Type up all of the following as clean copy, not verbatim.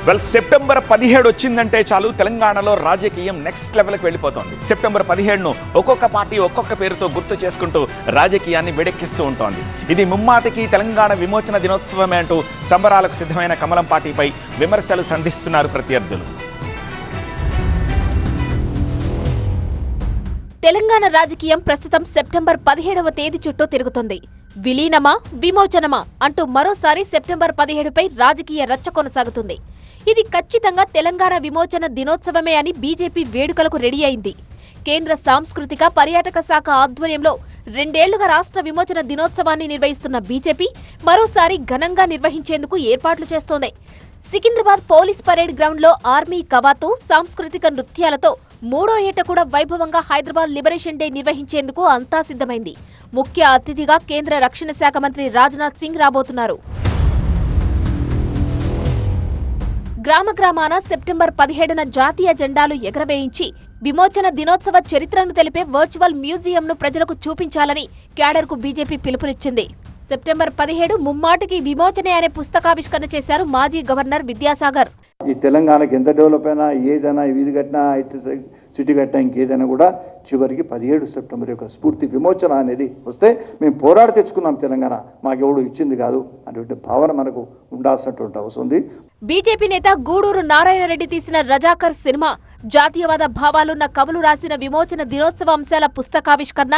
September 17 వచ్చిందంటే చాలు తెలంగాణలో రాజకీయం నెక్స్ట్ లెవెల్కి వెళ్ళిపోతోంది. సెప్టెంబర్ 17ను ఒక్కొక్క పార్టీ ఒక్కొక్క పేరుతో గుర్తు చేసుకుంటూ రాజకీయాన్ని వేడెక్కిస్తూ ఉంటోంది. ఇది ముమ్మాటికి తెలంగాణ విమోచన దినోత్సవమే అంటూ సంబరాలకు సిద్ధమైన కమలం పార్టీపై విమర్శలు సంధిస్తున్నారు ప్రత్యర్థులు. తెలంగాణ రాజకీయం ప్రస్తుతం సెప్టెంబర్ 17వ తేదీ చుట్టూ తిరుగుతుంది. విలీనమా విమోచనమా అంటూ మరోసారి సెప్టెంబర్ 17పై రాజకీయ రచ్చ కొనసాగుతుంది. ఇది ఖచ్చితంగా తెలంగాణ విమోచన దినోత్సవమే అని బీజేపీ వేడుకలకు రెడీ అయింది. కేంద్ర సాంస్కృతిక పర్యాటక శాఖ ఆధ్వర్యంలో 2 ఏళ్లుగా రాష్ట్ర విమోచన దినోత్సవాన్ని నిర్వహిస్తున్న బీజేపీ మరోసారి ఘనంగా నిర్వహించేందుకు ఏర్పాట్లు చేస్తోంది. సికింద్రాబాద్ పోలీస్ పరేడ్ గ్రౌండ్ లో ఆర్మీ కవాతు సాంస్కృతిక నృత్యాలతో 3వ ఏట కూడా వైభవంగా హైదరాబాద్ లిబరేషన్ డే నిర్వహించేందుకు అంతా సిద్ధమైంది. ముఖ్య అతిథిగా కేంద్ర రక్షణ శాఖ మంత్రి రాజ్నాథ్ సింగ్ రాబోతున్నారు. గ్రామాన సెప్టెంబర్ 17న జాతీయ జెండాలు ఎగరవేయించి విమోచన దినోత్సవ చరిత్రను తెలిపే వర్చువల్ మ్యూజియంను ప్రజలకు చూపించాలని క్యాడర్కు బీజేపీ పిలుపునిచ్చింది. సెప్టెంబర్ 17 ముమ్మాటికి విమోచనే అనే పుస్తకావిష్కరణ చేశారు మాజీ గవర్నర్ విద్యాసాగర్. ఈ తెలంగాణకి ఎంత డెవలప్ అయినా ఏదైనా వీధి కట్టినా సిటీ కట్టినా ఇంకేదైనా కూడా చివరికి 17 సెప్టెంబర్ యొక్క స్ఫూర్తి విమోచన అనేది వస్తే మేము పోరాడి తెచ్చుకున్నాం, తెలంగాణ మాకెవడు ఇచ్చింది కాదు అటువంటి భావన మనకు ఉండాల్సినటువంటి అవసరం ఉంది. బీజేపీ నేత గూడూరు నారాయణ రెడ్డి తీసిన రజాకర్ సినిమా, జాతీయవాద భావాలున్న కవులు రాసిన విమోచన దినోత్సవ అంశాల పుస్తకావిష్కరణ,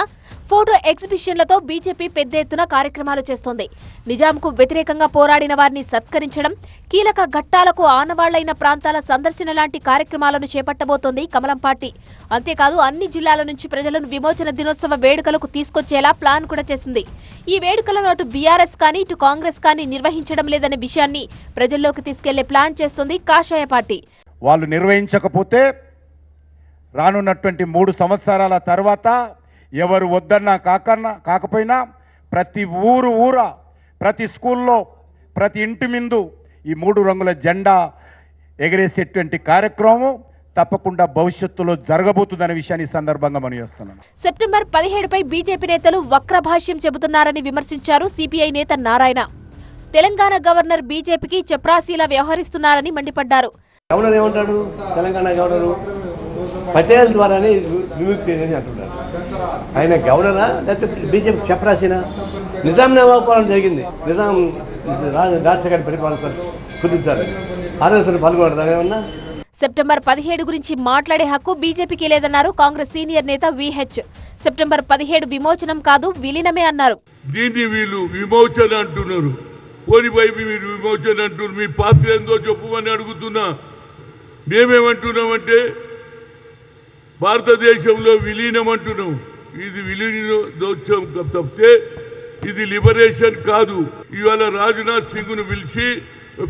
ఫోటో ఎగ్జిబిషన్లతో బీజేపీ పెద్ద ఎత్తున కార్యక్రమాలు చేస్తోంది. నిజాంకు వ్యతిరేకంగా పోరాడిన వారిని సత్కరించడం, కీలక ఘట్టాలకు ఆనవాళ్లైన ప్రాంతాల సందర్శన లాంటి కార్యక్రమాలను చేపట్టబోతోంది కమలం పార్టీ. అంతేకాదు అన్ని జిల్లాల నుంచి ప్రజలను విమోచన దినోత్సవ వేడుకలకు తీసుకొచ్చేలా ప్లాన్ కూడా చేసింది. ఈ వేడుకలను అటు బీఆర్ఎస్ కానీ ఇటు కాంగ్రెస్ కానీ నిర్వహించడం లేదనే విషయాన్ని ప్రజల్లోకి తీసుకెళ్లే ప్లాన్ చేస్తుంది కాషాయ పార్టీ. వాళ్ళు నిర్వహించకపోతే రానున్నటువంటి 3 సంవత్సరాల తర్వాత ఎవరు వద్దన్నా కాకపోయినా ప్రతి ఊర ప్రతి స్కూల్లో ప్రతి ఇంటి ముందు ఈ 3 రంగుల జెండా ఎగరేసేటువంటి కార్యక్రమం తప్పకుండా భవిష్యత్తులో జరగబోతుందనే విషయాన్ని సందర్భంగా మనం చేస్తున్నాం. సెప్టెంబర్ 17పై బీజేపీ నేతలు వక్రభాష్యం చెబుతున్నారని విమర్శించారు సిపిఐ నేత నారాయణ. తెలంగాణ గవర్నర్ బీజేపీకి చప్రాసీలా వ్యవహరిస్తున్నారని మండిపడ్డారు. గవర్నర్ ఏమంటాడు? తెలంగాణ గవర్నరు పటేల్ ద్వారానే విముక్తి అని అంటున్నారు. ఆయన గవర్నరా లేకపోతే బీజేపీ చప్రాసీనా? నిజాం నవాబ్ జరిగింది. నిజాం రాజశేఖర పరిపాలన కుదించాలి. ఆర్ఎస్ఎస్ పాల్గొనడం ఏమన్నా? సెప్టెంబర్ 17 గురించి మాట్లాడే హక్కు బీజేపీకి లేదన్నారు కాంగ్రెస్ సీనియర్ నేత విహెచ్. సెప్టెంబర్ 17 విమోచనం కాదు విలీనమే అన్నారు. దీన్ని వీళ్ళు విమోచన అంటున్నారు. పోనిపైపు మీరు విమోచన అంటున్నారు. మీ పాత్ర ఏందో చెప్పమని అడుగుతున్నా. మేమేమంటున్నామంటే భారతదేశంలో విలీనం అంటున్నాం. ఇది విలీనోత్సవం తప్పితే ఇది లిబరేషన్ కాదు. ఇవాళ రాజ్నాథ్ సింగ్ను పిలిచి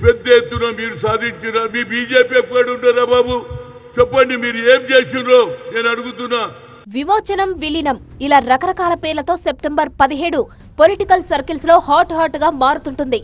పెద్ద ఎత్తున మీరు సాధించిన మీ బీజేపీ ఎక్కడ ఉంటారా బాబు? చెప్పండి, మీరు ఏం చేసినో నేను అడుగుతున్నా. విమోచనం, విలీనం ఇలా రకరకాల పేర్లతో సెప్టెంబర్ 17 పొలిటికల్ సర్కిల్స్ లో హాట్ గా మారుతుంటుంది.